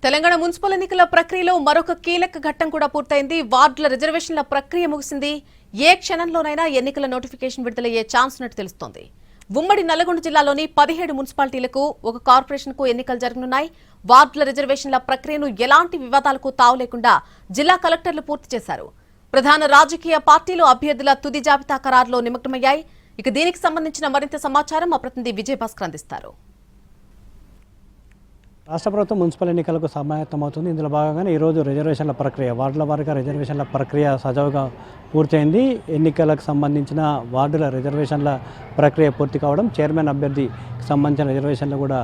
Telangana municipal ఎన్నికల ప్రక్రియలో మరొక కీలక ఘట్టం కూడా పూర్తయింది. వార్డుల రిజర్వేషన్ల ప్రక్రియ ముగిసింది. ఏ క్షణంలోనైనా ఎన్నికల నోటిఫికేషన్ విడుదలయ్యే ఛాన్స్ ఉన్నట్టు తెలుస్తోంది. ఉమ్మడి నల్లగొండ జిల్లాలోని 17 మున్సిపాలిటీలకు ఒక కార్పొరేషన్కు ఎన్నికలు జరగనున్నాయి. వార్డుల రిజర్వేషన్ల ప్రక్రియను ఎలాంటి వివాదాలకు తావు లేకుండా జిల్లా కలెక్టర్లు పూర్తి చేశారు. ప్రధాన రాజకీయ పార్టీలు అభ్యర్థుల తుది జాబితా ఖరారులో నిమగ్నమయ్యాయి. ఇక దీనికి సంబంధించిన మరింత సమాచారం మా ప్రతినిధి విజయ్ భాస్కర్ అందిస్తారు. రాష్ట్ర ప్రభుత్వం మున్సిపల్ ఎన్నికలకు సమాయత్తమవుతుంది. ఇందులో భాగంగానే ఈరోజు రిజర్వేషన్ల ప్రక్రియ వార్డుల వారీగా రిజర్వేషన్ల ప్రక్రియ సజావుగా పూర్తయింది. ఎన్నికలకు సంబంధించిన వార్డుల రిజర్వేషన్ల ప్రక్రియ పూర్తి కావడం, చైర్మన్ అభ్యర్థికి సంబంధించిన రిజర్వేషన్లు కూడా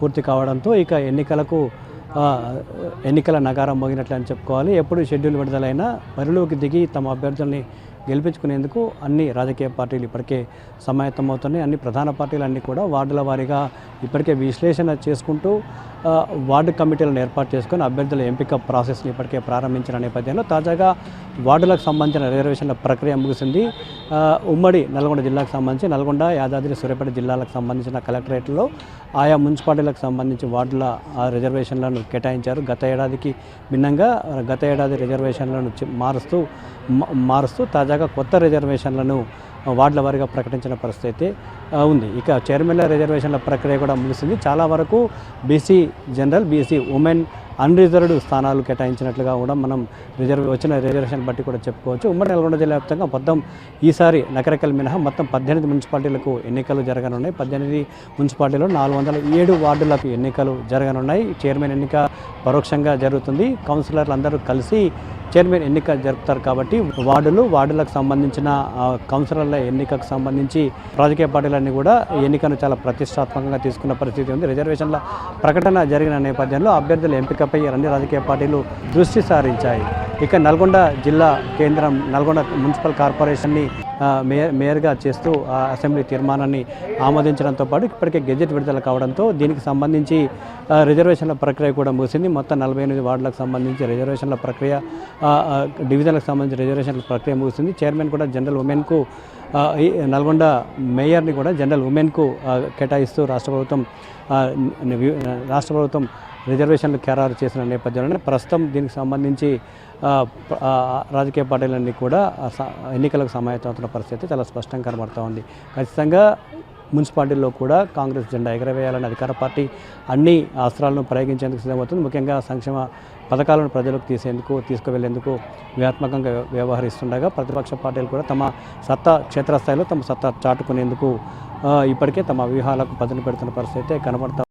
పూర్తి కావడంతో ఇక ఎన్నికల నగారం మోగినట్లు అని చెప్పుకోవాలి. ఎప్పుడు షెడ్యూల్ విడుదలైనా బరిలోకి దిగి తమ అభ్యర్థుల్ని గెలిపించుకునేందుకు అన్ని రాజకీయ పార్టీలు ఇప్పటికే సమాయత్తమవుతున్నాయి. అన్ని ప్రధాన పార్టీలు అన్నీ కూడా వార్డుల వారీగా ఇప్పటికే విశ్లేషణ చేసుకుంటూ వార్డు కమిటీలను ఏర్పాటు చేసుకొని అభ్యర్థుల ఎంపిక ప్రాసెస్ని ఇప్పటికే ప్రారంభించిన నేపథ్యంలో తాజాగా వార్డులకు సంబంధించిన రిజర్వేషన్ల ప్రక్రియ ముగిసింది. ఉమ్మడి నల్గొండ జిల్లాకు సంబంధించి నల్గొండ, యాదాద్రి, సూర్యాపేట జిల్లాలకు సంబంధించిన కలెక్టరేట్లో ఆయా మున్సిపాలిటీలకు సంబంధించి వార్డుల రిజర్వేషన్లను కేటాయించారు. గత ఏడాదికి భిన్నంగా గత ఏడాది రిజర్వేషన్లను మారుస్తూ తాజాగా కొత్త రిజర్వేషన్లను వార్డుల వారీగా ప్రకటించిన పరిస్థితి ఉంది. ఇక చైర్మన్ల రిజర్వేషన్ల ప్రక్రియ కూడా ముగిసింది. చాలా వరకు BC general, BC women unreserved స్థానాలు కేటాయించినట్లుగా కూడా మనం వచ్చిన రిజర్వేషన్ బట్టి కూడా చెప్పుకోవచ్చు. ఉమ్మడి నల్గొండ జిల్లా వ్యాప్తంగా మొత్తం ఈసారి నకరకల్ మినహా మొత్తం 18 మున్సిపాలిటీలకు ఎన్నికలు జరగనున్నాయి. 18 మున్సిపాలిటీలో 407 వార్డులకు ఎన్నికలు జరగనున్నాయి. చైర్మన్ ఎన్నిక పరోక్షంగా జరుగుతుంది. కౌన్సిలర్లు అందరూ కలిసి చైర్మన్ ఎన్నిక జరుపుతారు కాబట్టి వార్డులకు సంబంధించిన కౌన్సిలర్ల ఎన్నికకు సంబంధించి రాజకీయ పార్టీలన్నీ కూడా ఎన్నికను చాలా ప్రతిష్టాత్మకంగా తీసుకున్న పరిస్థితి ఉంది. రిజర్వేషన్ల ప్రకటన జరిగిన నేపథ్యంలో అభ్యర్థుల ఎంపికపై అన్ని రాజకీయ పార్టీలు దృష్టి సారించాయి. ఇక నల్గొండ జిల్లా కేంద్రం నల్గొండ మున్సిపల్ కార్పొరేషన్ని మేయర్గా చేస్తూ అసెంబ్లీ తీర్మానాన్ని ఆమోదించడంతో పాటు ఇప్పటికే గెజెట్ విడుదల కావడంతో దీనికి సంబంధించి రిజర్వేషన్ల ప్రక్రియ కూడా ముగిసింది. మొత్తం 48 వార్డులకు సంబంధించి రిజర్వేషన్ల ప్రక్రియ, డివిజన్లకు సంబంధించి రిజర్వేషన్ల ప్రక్రియ ముగిసింది. చైర్మన్ కూడా జనరల్ ఉమెన్కు, నల్గొండ మేయర్ని కూడా జనరల్ ఉమెన్కు కేటాయిస్తూ రాష్ట్ర ప్రభుత్వం రిజర్వేషన్లు ఖరారు చేసిన నేపథ్యంలోనే ప్రస్తుతం దీనికి సంబంధించి రాజకీయ పార్టీలన్నీ కూడా ఎన్నికలకు సమాయత్తమవుతున్న పరిస్థితి చాలా స్పష్టంగా కనబడుతూ ఉంది. ఖచ్చితంగా మున్సిపాలిటీల్లో కూడా కాంగ్రెస్ జెండా ఎగరవేయాలని అధికార పార్టీ అన్ని అస్త్రాలను ప్రయోగించేందుకు సిద్ధమవుతుంది. ముఖ్యంగా సంక్షేమ పథకాలను ప్రజలకు తీసుకువెళ్లేందుకు వ్యూహాత్మకంగా వ్యవహరిస్తుండగా ప్రతిపక్ష పార్టీలు కూడా తమ సత్తా క్షేత్రస్థాయిలో తమ సత్తా చాటుకునేందుకు ఇప్పటికే తమ వ్యూహాలకు పదును పెడుతున్న పరిస్థితి కనబడతా